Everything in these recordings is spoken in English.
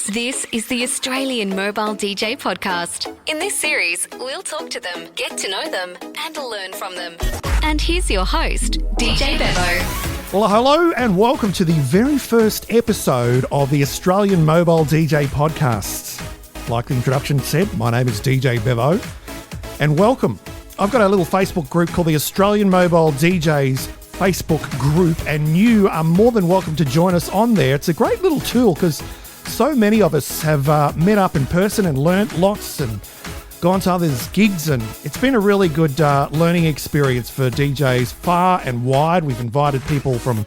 This is the Australian Mobile DJ Podcast. In this series, we'll talk to them, get to know them, and learn from them. And here's your host, DJ Bevo. Well, hello and welcome to the very first episode of the Australian Mobile DJ Podcast. Like the introduction said, my name is DJ Bevo, and welcome. I've got a little Facebook group called the Australian Mobile DJs Facebook group, and you are more than welcome to join us on there. It's a great little tool because so many of us have met up in person and learnt lots and gone to others' gigs, and it's been a really good learning experience for DJs far and wide. We've invited people from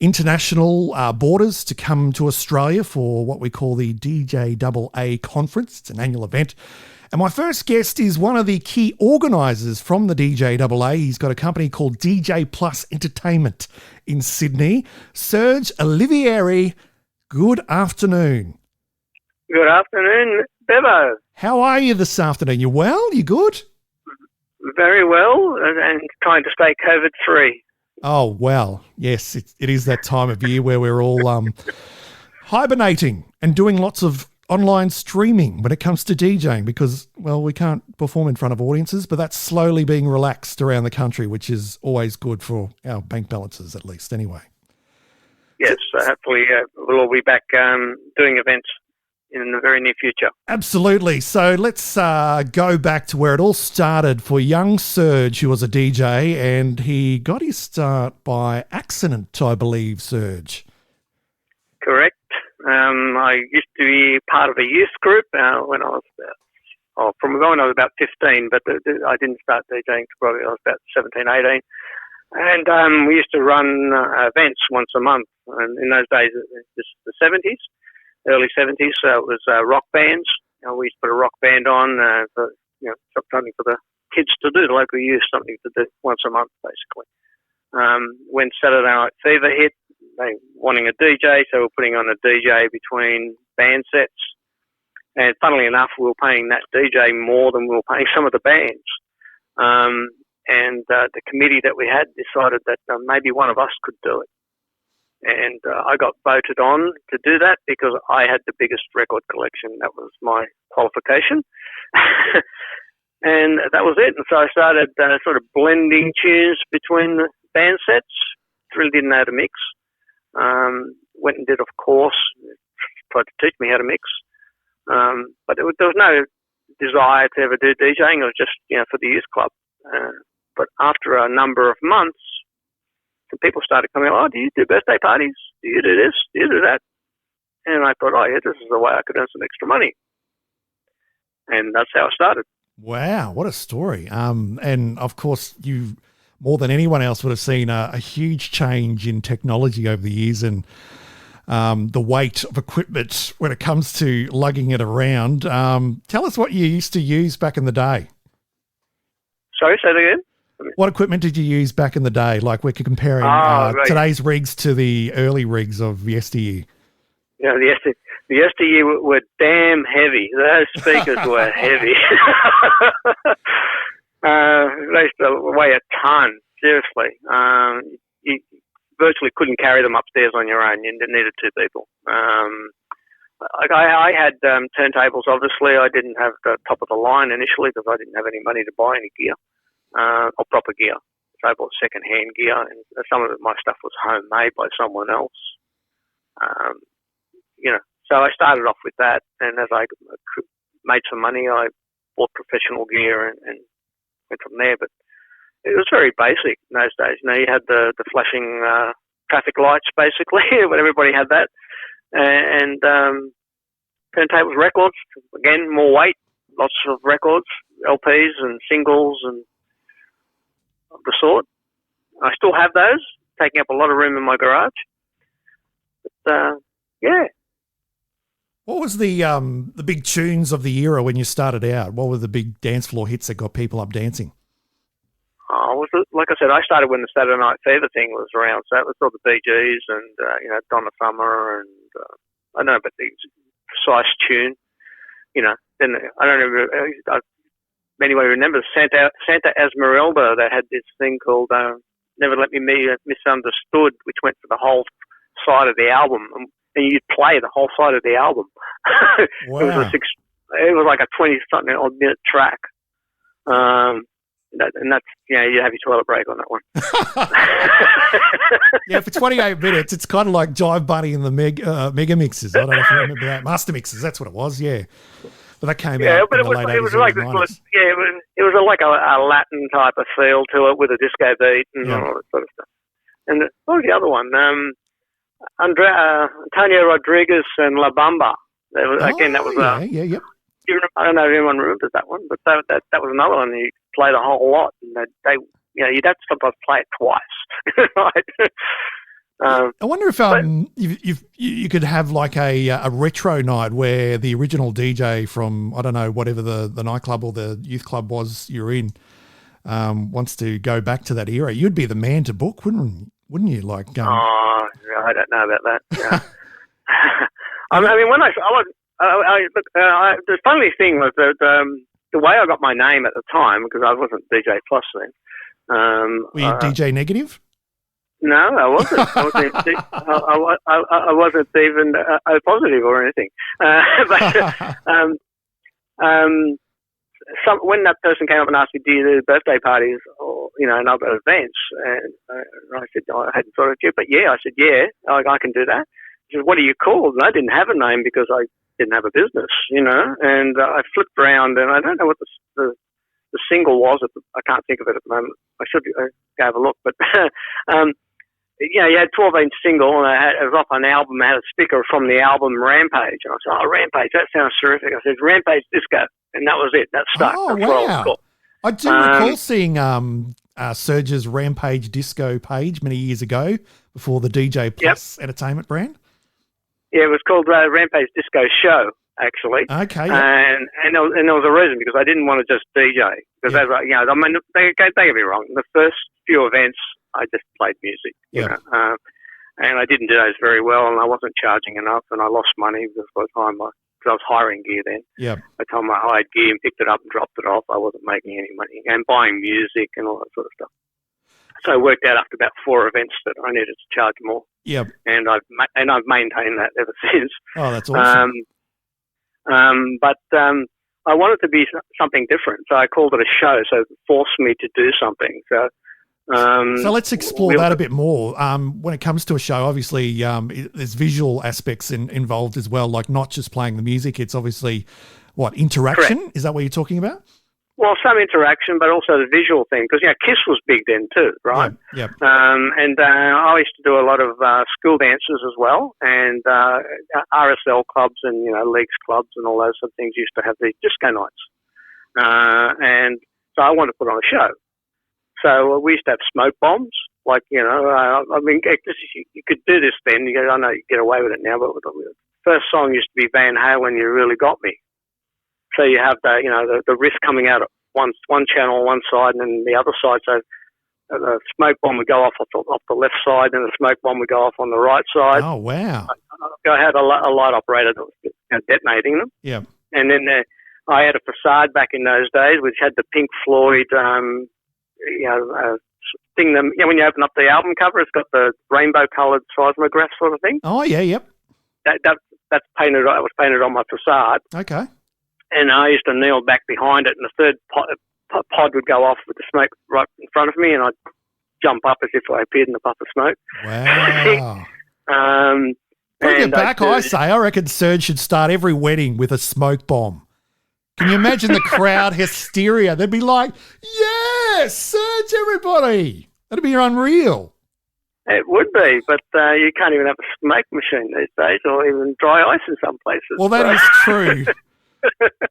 international borders to come to Australia for what we call the DJAA conference. It's an annual event. And my first guest is one of the key organisers from the DJAA. He's got a company called DJ Plus Entertainment in Sydney. Serge Oliveri, good afternoon. Good afternoon, Bevo. How are you this afternoon? You well? You good? Very well, and trying to stay COVID-free. Oh, well, yes, it is that time of year where we're all hibernating and doing lots of online streaming when it comes to DJing because, well, we can't perform in front of audiences, but that's slowly being relaxed around the country, which is always good for our bank balances, at least, anyway. Yes, hopefully we'll all be back doing events in the very near future. Absolutely. So let's go back to where it all started for young Serge, who was a DJ, and he got his start by accident, I believe, Serge. Correct. I used to be part of a youth group when I was from when I was about 15, but I didn't start DJing until probably I was about 17, 18. And we used to run events once a month. And in those days, it was the 70s, early 70s, so it was rock bands. We used to put a rock band on for something for the kids to do, the local youth, something to do once a month, basically. When Saturday Night Fever hit, they wanting a DJ, so we're putting on a DJ between band sets. And funnily enough, we were paying that DJ more than we were paying some of the bands. And the committee that we had decided that maybe one of us could do it. And I got voted on to do that because I had the biggest record collection. That was my qualification. And that was it. And so I started sort of blending tunes between the band sets. Really didn't know how to mix. Went and did, of course, tried to teach me how to mix. But there was no desire to ever do DJing. It was just, for the youth club. But after a number of months, some people started coming, do you do birthday parties? Do you do this? Do you do that? And I thought, this is the way I could earn some extra money. And that's how I started. Wow, what a story. And of course, you more than anyone else would have seen a huge change in technology over the years and the weight of equipment when it comes to lugging it around. Tell us what you used to use back in the day. Sorry, say that again? What equipment did you use back in the day? Like we're comparing today's rigs to the early rigs of yesteryear. Yeah, the yesteryear were damn heavy. Those speakers were heavy. They used to weigh a ton, seriously. You virtually couldn't carry them upstairs on your own. You needed two people. I had turntables, obviously. I didn't have the top of the line initially because I didn't have any money to buy any gear. Or proper gear. So I bought second-hand gear, and some of my stuff was homemade by someone else. So I started off with that, and as I made some money, I bought professional gear and went from there. But it was very basic in those days. You had the flashing traffic lights, basically, when everybody had that. And turntables, records, again, more weight, lots of records, LPs and singles and of the sort. I still have those, taking up a lot of room in my garage. But, yeah. What was the big tunes of the era when you started out? What were the big dance floor hits that got people up dancing? Like I said, I started when the Saturday Night Fever thing was around, so it was all the Bee Gees and Donna Summer and I don't know about the precise tune. Then I don't know. Anyway, remember Santa Esmeralda, that had this thing called Never Let Me Be Misunderstood, which went for the whole side of the album. And you'd play the whole side of the album. Wow. It was like a 20-something odd minute track. And that's, you have your toilet break on that one. Yeah, for 28 minutes, it's kind of like Jive Bunny and the Mega Mixes. I don't know if you remember that. Master Mixes, that's what it was, yeah. But that came out in the late 80s, it was like, early 90s. it was like a Latin type of feel to it with a disco beat and all that sort of stuff. And what was the other one? Antonio Rodriguez and La Bamba. That was yeah. I don't know if anyone remembers that one, but that was another one you played a whole lot, and you'd have to sometimes play it twice. Right? I wonder if you could have like a retro night where the original DJ from, I don't know, whatever the nightclub or the youth club was you're in, wants to go back to that era. You'd be the man to book, wouldn't you? Like, I don't know about that. Yeah. I mean, when I was. The funny thing was that the way I got my name at the time, because I wasn't DJ Plus then. Were you DJ Negative? No, I wasn't. I wasn't even O positive or anything. When that person came up and asked me, "Do you do birthday parties or and other events?" and I said, I hadn't thought of it, but yeah, I said, yeah, I can do that. He said, "What are you called?" And I didn't have a name because I didn't have a business, and I flipped around and I don't know what the single was. I can't think of it at the moment. I should go have a look, but you had 12-inch single, and it was off an album. I had a sticker from the album Rampage, and I said, "Oh, Rampage, that sounds terrific." I said, "Rampage Disco," and that was it. That stuck. Oh, That's wow! what I was called. I do recall seeing Serge's Rampage Disco page many years ago before the DJ Plus entertainment brand. Yeah, it was called Rampage Disco Show, actually. Okay. Yeah. And there was a reason, because I didn't want to just DJ. Because I mean, don't get me wrong. The first few events, I just played music. And I didn't do those very well, and I wasn't charging enough, and I lost money because by the time because I was hiring gear then. Yeah. By the time I hired gear and picked it up and dropped it off, I wasn't making any money, and buying music and all that sort of stuff. So I worked out after about 4 events that I needed to charge more. Yeah. And I've maintained that ever since. Oh, that's awesome. But I wanted to be something different, so I called it a show. So it forced me to do something. So let's explore that a bit more. When it comes to a show, obviously there's visual aspects involved as well, like not just playing the music. It's obviously interaction. Correct. Is that what you're talking about? Well, some interaction, but also the visual thing, because Kiss was big then too, right? Yeah. And I used to do a lot of school dances as well, and RSL clubs and leagues clubs and all those sort of things used to have these disco nights, and so I wanted to put on a show. So we used to have smoke bombs, I mean, you could do this then. I know you get away with it now, but the first song used to be Van Halen, "You Really Got Me." So you have the riff coming out of one channel on one side and then the other side. So the smoke bomb would go off the left side, and the smoke bomb would go off on the right side. Oh, wow. I had a light operator that was detonating them. Yeah. And then I had a facade back in those days, which had the Pink Floyd, thing. When you open up the album cover, it's got the rainbow-coloured seismograph sort of thing. Oh, yeah, yep. That's painted. It was painted on my facade. Okay. And I used to kneel back behind it, and the third pod would go off with the smoke right in front of me, and I'd jump up as if I appeared in a puff of smoke. Wow. Bring it back, I say. I reckon Serge should start every wedding with a smoke bomb. Can you imagine the crowd hysteria? They'd be like, yes, Serge, everybody. That'd be unreal. It would be, but you can't even have a smoke machine these days, or even dry ice in some places. Well, that is true.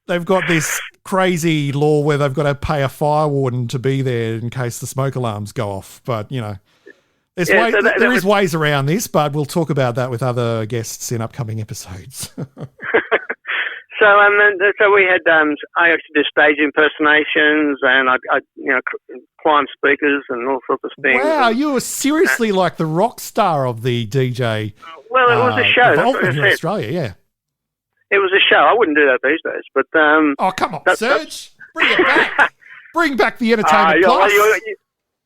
They've got this crazy law where they've got to pay a fire warden to be there in case the smoke alarms go off. But, there is ways around this, but we'll talk about that with other guests in upcoming episodes. So we had, I used to do stage impersonations, and I climb speakers and all sorts of things. Wow, you were seriously like the rock star of the DJ. Well, it was a show. Involvement in Australia, yeah. It was a show. I wouldn't do that these days, but oh, come on, Serge, bring it back. Bring back the entertainment plus.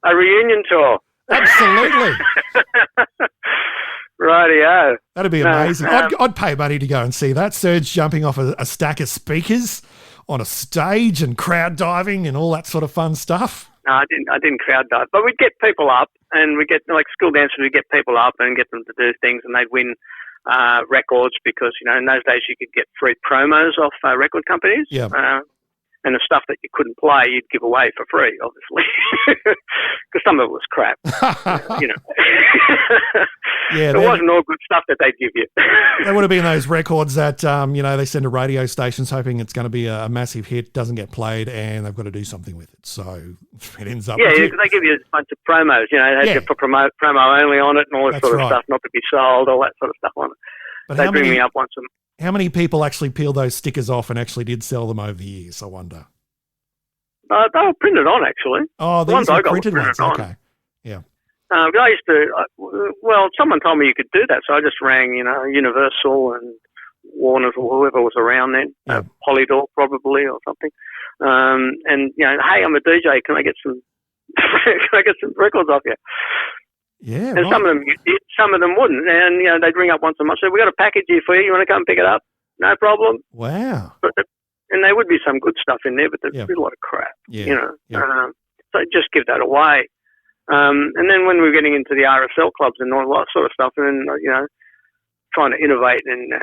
A reunion tour. Absolutely. Rightio. That'd be amazing. I'd pay money to go and see that. Serge jumping off a stack of speakers on a stage and crowd diving and all that sort of fun stuff. No, I didn't crowd dive, but we'd get people up, and we get like school dancers. We'd get people up and get them to do things, and they'd win records because in those days you could get free promos off record companies. Yeah. And the stuff that you couldn't play, you'd give away for free, obviously, because some of it was crap. Yeah, it wasn't all good stuff that they'd give you. There would have been those records that they send to radio stations hoping it's going to be a massive hit, doesn't get played, and they've got to do something with it. So it ends up. Yeah, they give you a bunch of promos. They had to put promo only on it and all that sort of stuff, not to be sold, all that sort of stuff on it. But they bring me up once a month. How many people actually peeled those stickers off and actually did sell them over the years, I wonder? They were printed on, actually. Oh, these are printed ones. Okay. Yeah. I used to, someone told me you could do that, so I just rang, Universal and Warner's or whoever was around then, Polydor probably or something. Hey, I'm a DJ. Can I get some records off you? Yeah, and right. some of them wouldn't, and they'd ring up once a month. So we got a package here for you. You want to come pick it up? No problem. Wow. And there would be some good stuff in there, but there's a lot of crap. Yeah. So just give that away. And then when we were getting into the RSL clubs and all that sort of stuff, and then trying to innovate and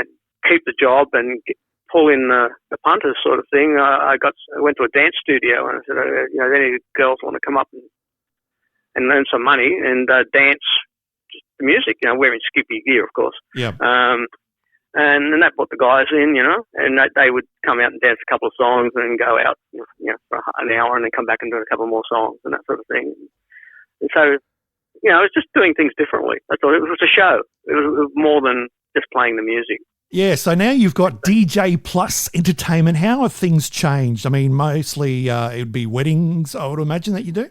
keep the job and pull in the punters sort of thing, I went to a dance studio and I said, any girls want to come up and earn some money and dance the music, wearing skippy gear, of course. Yeah. And then that brought the guys in, and they would come out and dance a couple of songs and go out, for an hour and then come back and do a couple more songs and that sort of thing. And so, it was just doing things differently. That's all. It was a show. It was more than just playing the music. Yeah, so now you've got DJ Plus Entertainment. How have things changed? I mean, mostly it would be weddings, I would imagine, that you do?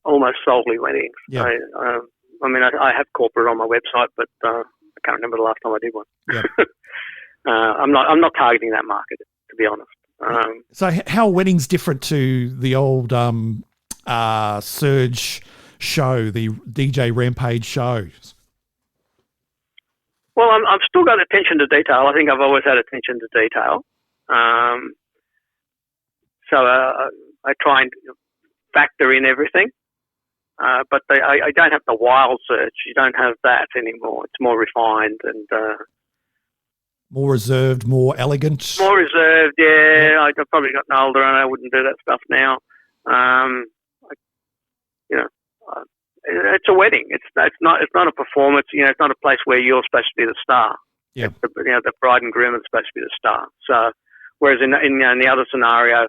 Almost solely weddings. Yeah. I have corporate on my website, but I can't remember the last time I did one. Yeah. I'm not targeting that market, to be honest. So how are weddings different to the old Serge show, the DJ Rampage shows? Well, I've still got attention to detail. I think I've always had attention to detail. So I try and factor in everything. But I don't have the wild Serge. You don't have that anymore. It's more refined and more reserved, more elegant. More reserved, yeah. I've probably gotten older and I wouldn't do that stuff now. It's a wedding. It's not a performance. It's not a place where you're supposed to be the star. Yeah. The bride and groom are supposed to be the star. So, whereas in the other scenario,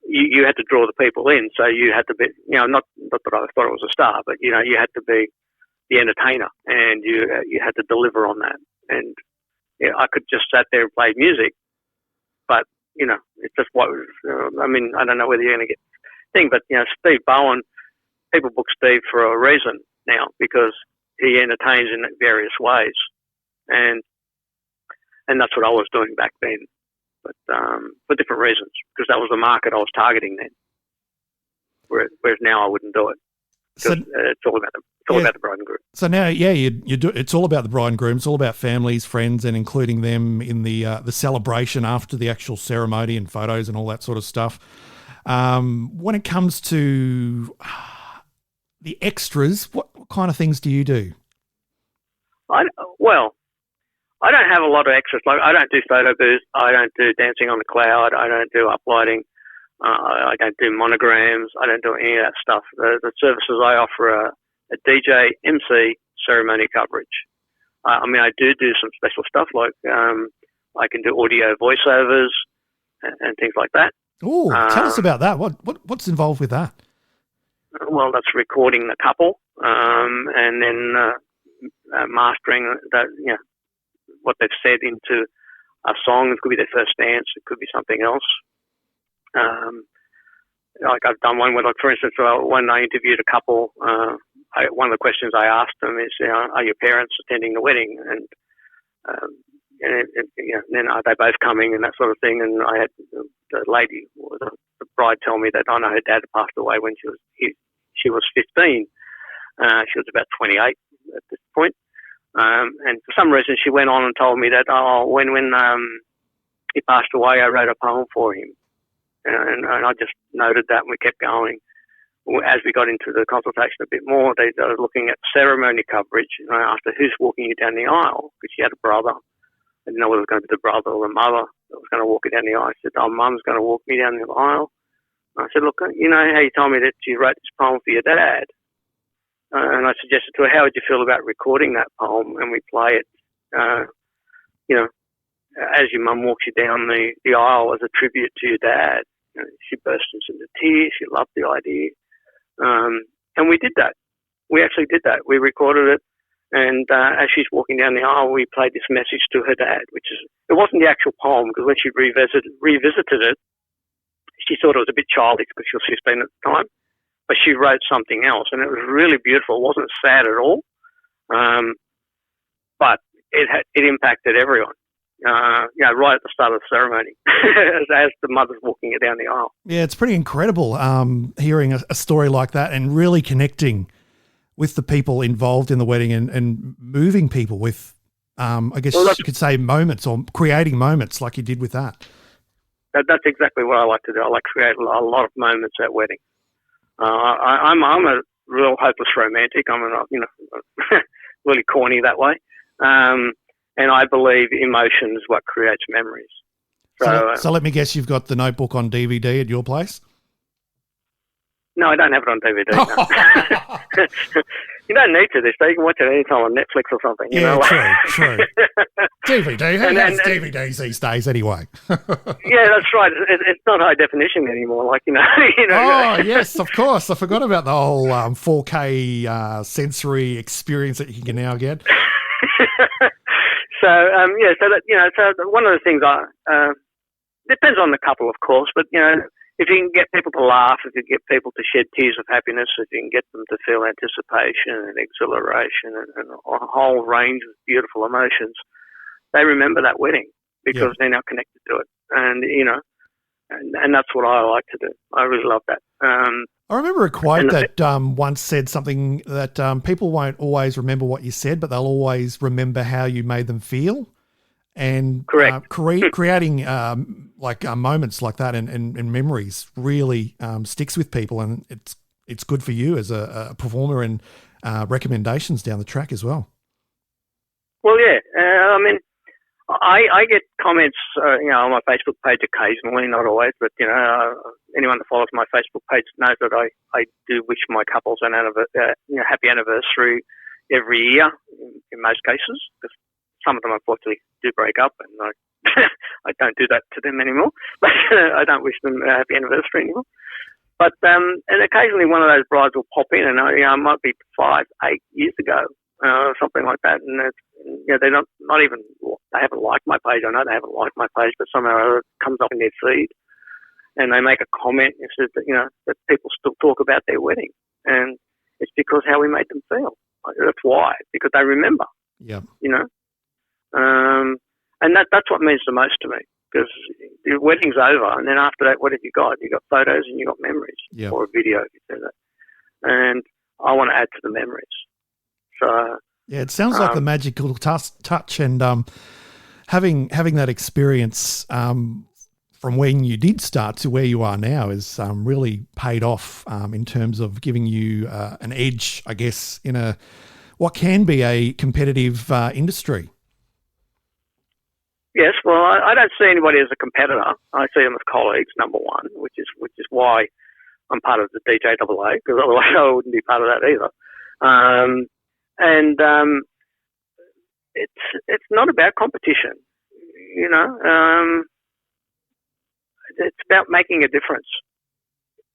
you had to draw the people in, so you had to be, not that I thought it was a star, but you had to be the entertainer, and you had to deliver on that. And I could just sat there and play music, but it's just what. I don't know whether you're going to get thing, but Steve Bowen, people book Steve for a reason now because he entertains in various ways, and that's what I was doing back then. But for different reasons, because that was the market I was targeting then. Whereas now I wouldn't do it. So, it's all about the bride and groom. So now, you do. It's all about the bride and groom. It's all about families, friends, and including them in the celebration after the actual ceremony and photos and all that sort of stuff. When it comes to the extras, what kind of things do you do? I don't have a lot of extras. Like, I don't do photo booths. I don't do dancing on the cloud. I don't do uplighting. I don't do monograms. I don't do any of that stuff. The services I offer are a DJ, MC, ceremony coverage. I do some special stuff like I can do audio voiceovers and things like that. Oh, tell us about that. What's involved with that? Well, that's recording the couple and then mastering that. What they've said into a song. It could be their first dance. It could be something else. Like I've done one where, like, for instance, when I interviewed a couple, one of the questions I asked them is, are your parents attending the wedding? And then are they both coming and that sort of thing? And I had the lady, the bride, tell me that I know her dad passed away when she was 15. She was about 28 at this point. And for some reason, she went on and told me that, when he passed away, I wrote a poem for him. And I just noted that, and we kept going. As we got into the consultation a bit more, they started looking at ceremony coverage. And I asked her, who's walking you down the aisle? Because she had a brother. I didn't know whether it was going to be the brother or the mother that was going to walk her down the aisle. She said, Mum's going to walk me down the aisle. And I said, look, you know how you told me that you wrote this poem for your dad? And I suggested to her, how would you feel about recording that poem? And we play it, as your mum walks you down the aisle as a tribute to your dad. You know, she burst into tears. She loved the idea. And we did that. We actually did that. We recorded it. And as she's walking down the aisle, we played this message to her dad, it wasn't the actual poem, because when she revisited it, she thought it was a bit childish because she was 15 at the time. But she wrote something else, and it was really beautiful. It wasn't sad at all, but it impacted everyone. Right at the start of the ceremony, as the mother's walking it down the aisle. Yeah, it's pretty incredible hearing a story like that and really connecting with the people involved in the wedding and moving people with, I guess you could say, moments, or creating moments like you did with that. That's exactly what I like to do. I like to create a lot of moments at weddings. I'm a real hopeless romantic. I'm really corny that way. And I believe emotion is what creates memories. So let me guess, you've got The Notebook on DVD at your place? No, I don't have it on DVD. No. You don't need to this day. You can watch it anytime on Netflix or something. True. DVD. Who has DVDs these days anyway? Yeah, that's right. It's not high definition anymore. Oh, yes, of course. I forgot about the whole 4K sensory experience that you can now get. So one of the things depends on the couple, of course, but if you can get people to laugh, if you can get people to shed tears of happiness, if you can get them to feel anticipation and exhilaration and a whole range of beautiful emotions, they remember that wedding because they're now connected to it, and that's what I like to do. I really love that. I remember a quote that once said something that people won't always remember what you said, but they'll always remember how you made them feel. And creating moments like that and memories really sticks with people, and it's good for you as a performer and recommendations down the track as well. Well, yeah. I get comments, on my Facebook page occasionally, not always, but anyone that follows my Facebook page knows that I do wish my couples an happy anniversary every year in most cases, because some of them unfortunately do break up, and I don't do that to them anymore. But I don't wish them a happy anniversary anymore. But and occasionally one of those brides will pop in, and it might be 5, 8 years ago. Something like that, and they're not even, they haven't liked my page. I know they haven't liked my page, but somehow it comes up in their feed, and they make a comment and says that that people still talk about their wedding, and it's because how we made them feel. That's why, because they remember. Yeah. And that's what means the most to me, because the wedding's over, and then after that, what have you got? You got photos and you got memories, or a video if you do that, and I want to add to the memories. So, yeah, it sounds like the magical touch, and having that experience from when you did start to where you are now is really paid off in terms of giving you an edge, I guess, in what can be a competitive industry. Yes, well, I don't see anybody as a competitor. I see them as colleagues, number one, which is why I'm part of the DJAA, because otherwise I wouldn't be part of that either. And it's not about competition, it's about making a difference.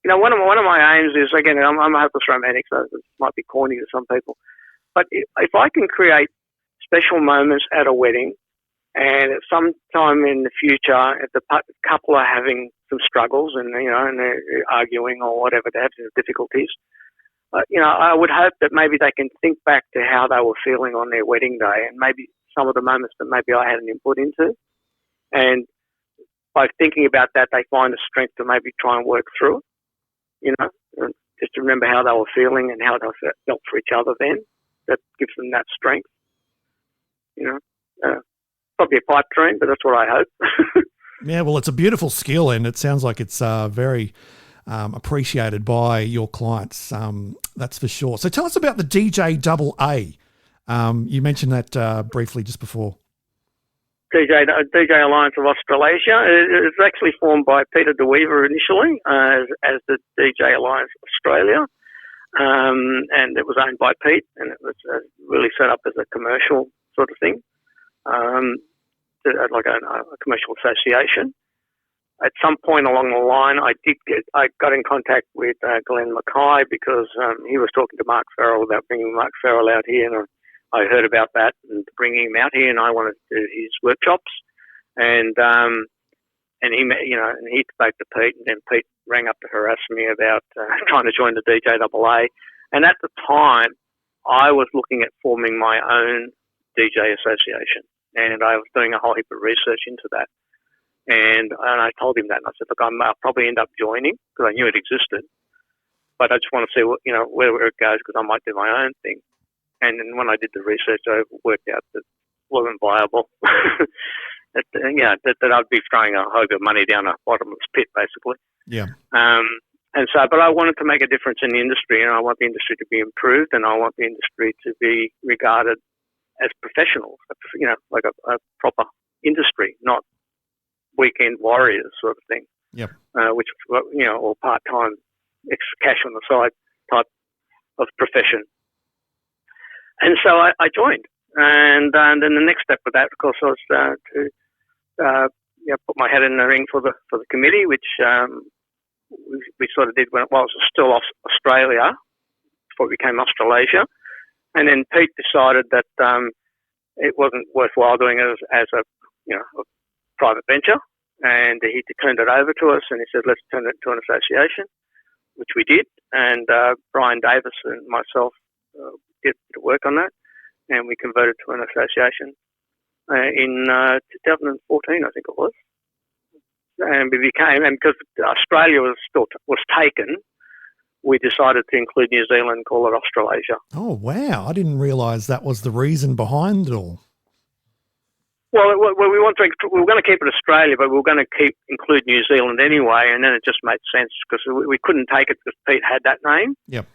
One of my aims is, again, I'm a hopeless romantic, so this might be corny to some people, but if I can create special moments at a wedding, and at some time in the future, if the couple are having some struggles and they're arguing or whatever, they're having difficulties, I would hope that maybe they can think back to how they were feeling on their wedding day, and maybe some of the moments that maybe I had an input into. And by thinking about that, they find the strength to maybe try and work through it, and just to remember how they were feeling and how they felt for each other then. That gives them that strength. Probably a pipe dream, but that's what I hope. Yeah, well, it's a beautiful skill, and it sounds like it's very appreciated by your clients. That's for sure. So tell us about the DJ You mentioned that briefly just before. DJ Alliance of Australasia. It's actually formed by Peter DeWeaver initially as the DJ Alliance Australia, and it was owned by Pete, and it was really set up as a commercial sort of thing, like a commercial association. At some point along the line, I got in contact with Glenn Mackay because he was talking to Mark Farrell about bringing Mark Farrell out here, and I heard about that and bringing him out here, and I wanted to do his workshops, and he, and he spoke to Pete, and then Pete rang up to harass me about trying to join the DJAA, and at the time, I was looking at forming my own DJ association, and I was doing a whole heap of research into that, and I told him that, and I said, look, I'll probably end up joining because I knew it existed, but I just want to see what, where it goes because I might do my own thing. And then when I did the research, I worked out that it wasn't viable. that I'd be throwing a hog of money down a bottomless pit, basically. Yeah. But I wanted to make a difference in the industry, and I want the industry to be improved, and I want the industry to be regarded as professionals, like a proper industry, not weekend warriors sort of thing. Yep. Which, or part-time, cash on the side type of profession. And so I joined, and then the next step with that, of course, was to put my head in the ring for the committee, which we sort of did when it was still Australia before it became Australasia, and then Pete decided that it wasn't worthwhile doing it as a private venture, and he turned it over to us, and he said, let's turn it into an association, which we did, and Brian Davis and myself did work on that, and we converted to an association in 2014, I think it was. And because Australia was taken, we decided to include New Zealand and call it Australasia. Oh, wow. I didn't realise that was the reason behind it all. Well, we were going to keep it Australia, but we were going to include New Zealand anyway, and then it just made sense because we couldn't take it because Pete had that name. Yep.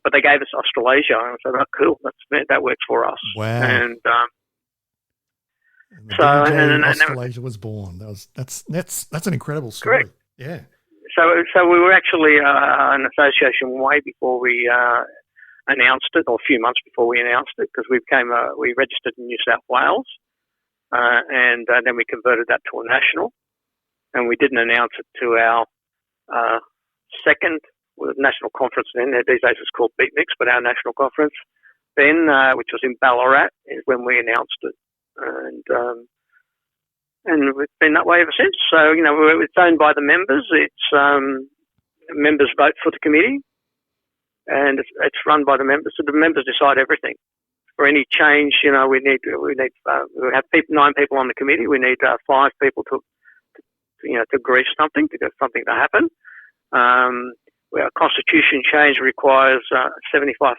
But they gave us Australasia, and I said, "Oh, cool, that works for us." Wow! And Australasia was born. That's an incredible story. Correct. Yeah. So we were actually an association way before we announced it, or a few months before we announced it, because we registered in New South Wales, and then we converted that to a national, and we didn't announce it to our second national conference then. These days it's called Beat Mix, but our national conference then, which was in Ballarat, is when we announced it, and we've been that way ever since. So it's owned by the members. It's members vote for the committee, and it's run by the members. So the members decide everything. For any change, we have 9 people on the committee. We need 5 people to agree something, to get something to happen. Our constitution change requires 75%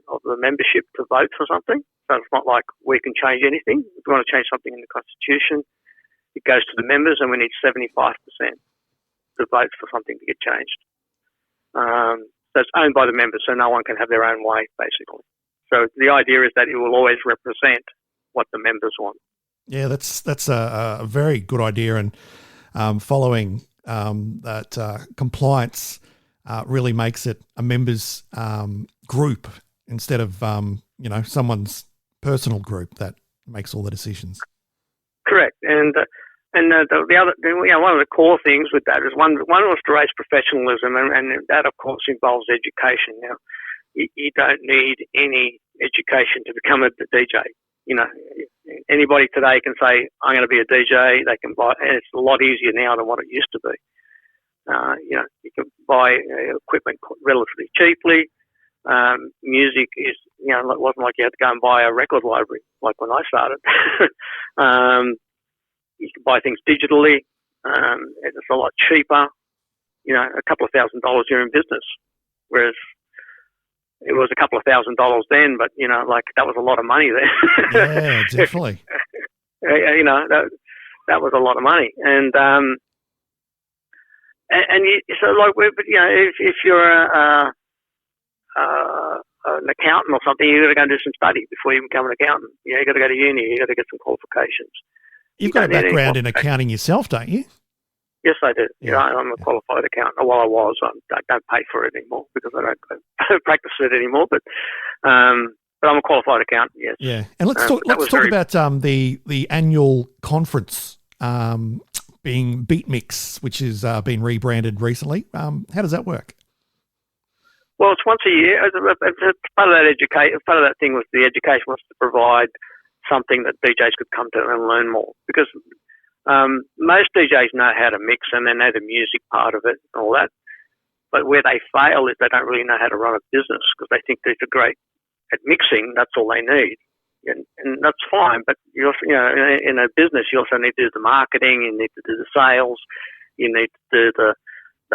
of the membership to vote for something. So it's not like we can change anything. If we want to change something in the constitution, it goes to the members, and we need 75% to vote for something to get changed. So it's owned by the members, so no one can have their own way, basically. So the idea is that it will always represent what the members want. Yeah, that's a very good idea, and following that compliance really makes it a members group instead of someone's personal group that makes all the decisions. Correct, and the other, one of the core things with that is one was to raise professionalism, and that of course involves education. Now, you don't need any education to become a DJ. Anybody today can say, I'm going to be a DJ. They can buy, and it's a lot easier now than what it used to be. You can buy equipment relatively cheaply. Music is, it wasn't like you had to go and buy a record library like when I started. You can buy things digitally. It's a lot cheaper. A couple of $1,000 you're in business. Whereas, it was a couple of $1,000s then, but that was a lot of money then. Yeah, definitely. That was a lot of money, and so if you're an accountant or something, you got to go and do some study before you become an accountant. You got to go to uni. You got to get some qualifications. You've got a background in accounting yourself, don't you? Yes, I do. Yeah. I'm a qualified accountant. Well, I was. I don't pay for it anymore because I don't practice it anymore. But I'm a qualified accountant. Yes. Yeah, and let's talk about the annual conference being Beat Mix, which has been rebranded recently. How does that work? Well, it's once a year. Part of that thing was the education was to provide something that DJs could come to and learn more, because most DJs know how to mix and they know the music part of it and all that. But where they fail is they don't really know how to run a business, because they think they're great at mixing. That's all they need, and that's fine. But you also, in a business, you also need to do the marketing. You need to do the sales. You need to do the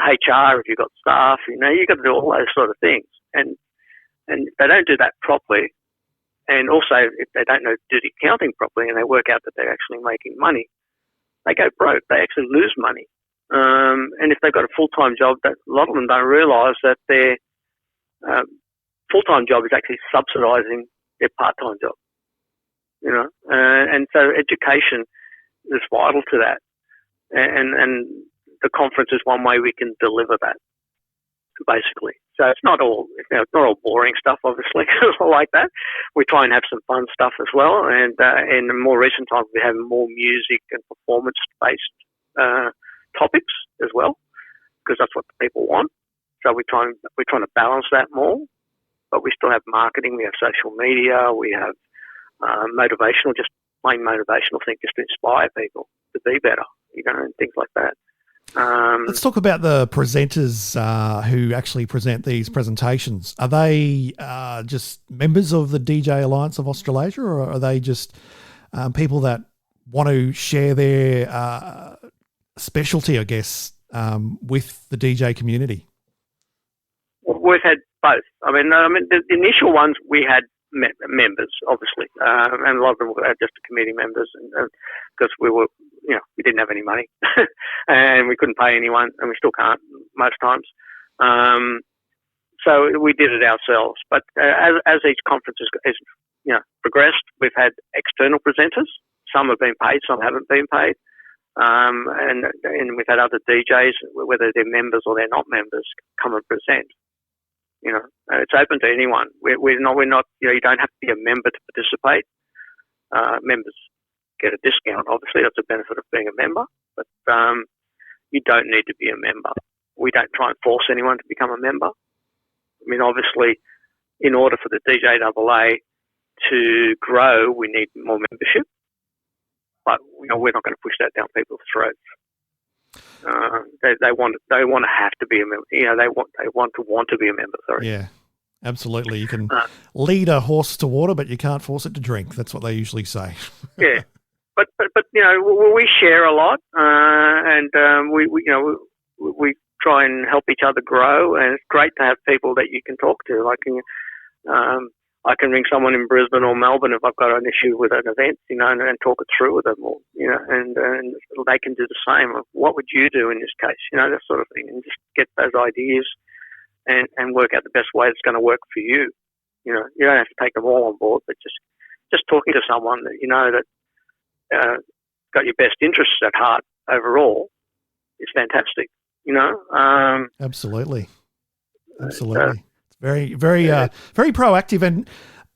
HR if you've got staff. You've got to do all those sort of things, and if they don't do that properly. And also, if they don't do the accounting properly and they work out that they're actually making money, they go broke. They actually lose money. And if they've got a full-time job, a lot of them don't realise that their full-time job is actually subsidising their part-time job. And so education is vital to that. And the conference is one way we can deliver that, basically. So it's not all boring stuff, obviously, like that. We try and have some fun stuff as well. And in the more recent times, we have more music and performance-based topics as well, because that's what the people want. So we're trying to balance that more, but we still have marketing. We have social media. We have motivational, just plain motivational things, just to inspire people to be better, and things like that. Let's talk about the presenters who actually present these presentations. Are they just members of the DJ Alliance of Australasia, or are they just people that want to share their specialty, I guess, with the DJ community? We've had both. I mean, the initial ones we had members, obviously, and a lot of them were just committee members, because we were, we didn't have any money, and we couldn't pay anyone, and we still can't most times. So we did it ourselves. But as each conference has progressed, we've had external presenters. Some have been paid, some haven't been paid, and we've had other DJs, whether they're members or they're not members, come and present. It's open to anyone. We're not. You don't have to be a member to participate. Members get a discount. Obviously, that's a benefit of being a member. But you don't need to be a member. We don't try and force anyone to become a member. I mean, obviously, in order for the DJAA to grow, we need more membership. But we're not going to push that down people's throats. They want to have to be a member. They want to be a member. Sorry. Yeah, absolutely. You can lead a horse to water, but you can't force it to drink. That's what they usually say. Yeah, but we share a lot, and we try and help each other grow, and it's great to have people that you can talk to. Like, I can ring someone in Brisbane or Melbourne if I've got an issue with an event, and talk it through with them, or and they can do the same. What would you do in this case? That sort of thing, and just get those ideas and work out the best way that's going to work for you. You don't have to take them all on board, but just talking to someone that got your best interests at heart overall is fantastic. Absolutely. Very, very, very proactive, and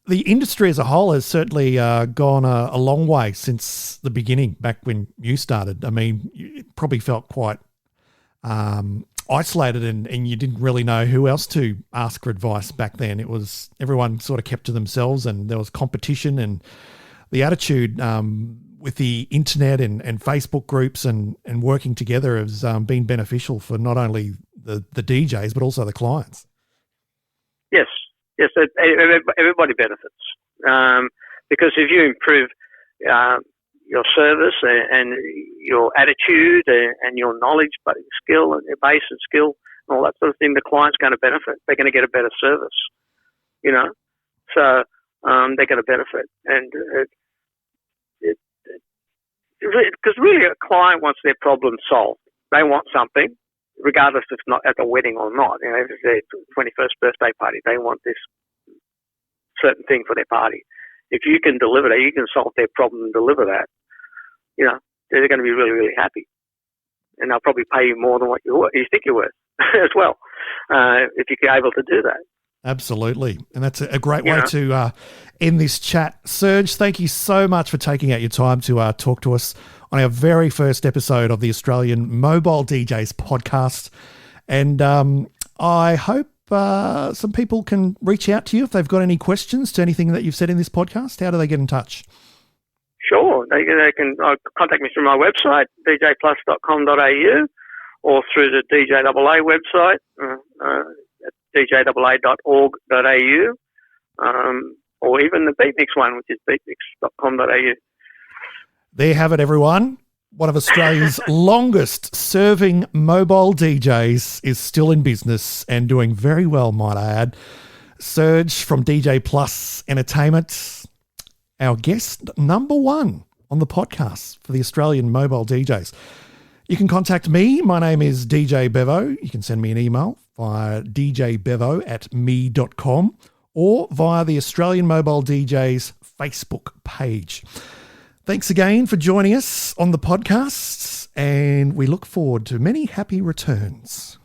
the industry as a whole has certainly gone a long way since the beginning, back when you started. I mean, you probably felt quite isolated, and you didn't really know who else to ask for advice back then. It was everyone sort of kept to themselves, and there was competition, and the attitude with the internet and Facebook groups and working together has been beneficial for not only the DJs but also the clients. Yes, everybody benefits, because if you improve your service and your attitude and your knowledge, skill and your base and skill and all that sort of thing, the client's going to benefit. They're going to get a better service. you know. So they get a benefit. And because really a client wants their problem solved. They want something, regardless if it's not at the wedding or not. You know, if it's their 21st birthday party, they want this certain thing for their party. If you can deliver that, you can solve their problem and deliver that, you know, they're going to be really, really happy. And they'll probably pay you more than what you think you're worth as well, if you're able to do that. Absolutely. And that's a great way to end this chat. Serge, thank you so much for taking out your time to talk to us on our very first episode of the Australian Mobile DJs podcast. And I hope some people can reach out to you if they've got any questions to anything that you've said in this podcast. How do they get in touch? Sure. They can contact me through my website, djplus.com.au, or through the DJAA website, djaa.org.au, or even the Beatmix one, which is beatmix.com.au. There you have it, everyone. One of Australia's longest serving mobile DJs is still in business and doing very well, might I add. Serge from DJ Plus Entertainment, our guest number one on the podcast for the Australian mobile DJs. You can contact me. My name is DJ Bevo. You can send me an email via djbevo@me.com or via the Australian Mobile DJs Facebook page. Thanks again for joining us on the podcast, and we look forward to many happy returns.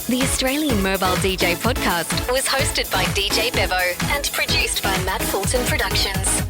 The Australian Mobile DJ podcast was hosted by DJ Bevo and produced by Matt Fulton Productions.